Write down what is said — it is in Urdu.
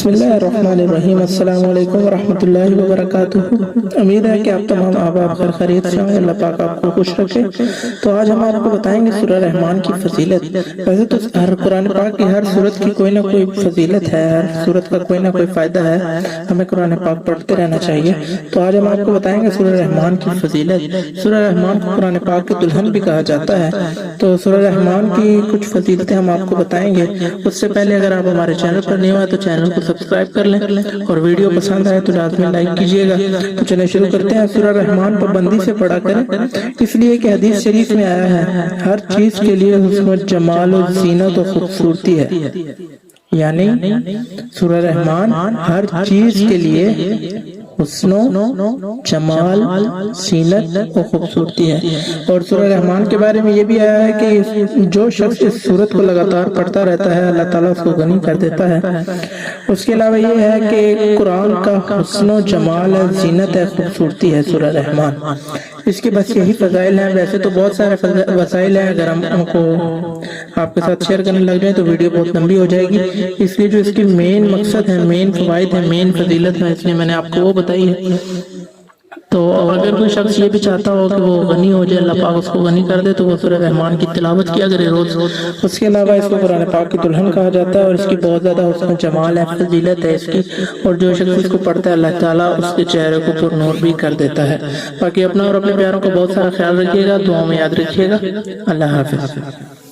بسم اللہ الرحمن الرحیم۔ السلام علیکم ورحمۃ اللہ وبرکاتہ۔ امید ہے کہ آپ تمام احباب خیر خیریت سے ہوں، اللہ پاک آپ کو خوش رکھے۔ تو آج ہم آپ کو بتائیں گے سورہ رحمان کی فضیلت۔ ویسے تو ہر قرآن پاک کی ہر سورت کی کوئی نہ کوئی فضیلت ہے، ہر سورت کا کوئی نہ کوئی فائدہ ہے، ہمیں قرآن پاک پڑھتے رہنا چاہیے۔ تو آج ہم آپ کو بتائیں گے سورہ رحمان کی فضیلت۔ سورہ رحمان کو قرآن پاک کے دلہن بھی کہا جاتا ہے۔ تو سورہ رحمان کی کچھ فضیلتیں ہم آپ کو بتائیں گے۔ اس سے پہلے اگر آپ ہمارے چینل پر نہیں ہوئے تو چینل کو سبسکرائب کر لیں، اور ویڈیو پسند آئے تو لازمی لائک کیجیے گا۔ تو چلیں شروع کرتے ہیں۔ سورہ رحمان پابندی سے پڑھا کریں، اس لیے کہ حدیث شریف میں آیا ہے ہر چیز کے لیے حسن و جمال و زینت و خوبصورتی ہے، یعنی سورہ رحمان ہر چیز کے لیے حسن و جمال، زینت و خوبصورتی ہے۔ اور سورہ رحمان کے بارے میں یہ بھی آیا ہے کہ جو شخص اس سورت کو لگاتار پڑھتا رہتا ہے اللہ تعالیٰ اس کو غنی کر دیتا ہے۔ اس کے علاوہ یہ ہے کہ قرآن کا حسن و جمال ہے، زینت ہے، خوبصورتی ہے سورہ رحمان۔ اس کے بس یہی فضائل ہیں۔ ویسے تو بہت سارے وسائل ہیں، اگر ہم کو آپ کے ساتھ شیئر کرنے لگ جائیں تو ویڈیو بہت لمبی ہو جائے گی، اس لیے جو اس کی مین مقصد ہے، مین فوائد ہے، مین فضیلت ہے، اس لیے میں نے آپ کو وہ بتائی ہے۔ تو اگر کوئی شخص یہ بھی چاہتا ہو کہ وہ غنی ہو جائے، اللہ پاک اس کو غنی کر دے، تو وہ سورہ رحمان کی تلاوت کیا کرے روز۔ اس کے علاوہ اس کو قرآن پاک کی دلہن کہا جاتا ہے، اور اس کی بہت زیادہ حسن و جمال ہے، فضیلت ہے اس کی، اور جو شخص اس کو پڑھتا ہے اللہ تعالیٰ اس کے چہرے کو پر نور بھی کر دیتا ہے۔ باقی اپنا اور اپنے پیاروں کا بہت سارا خیال رکھیے گا، دعاؤں میں یاد رکھیے گا۔ اللہ حافظ۔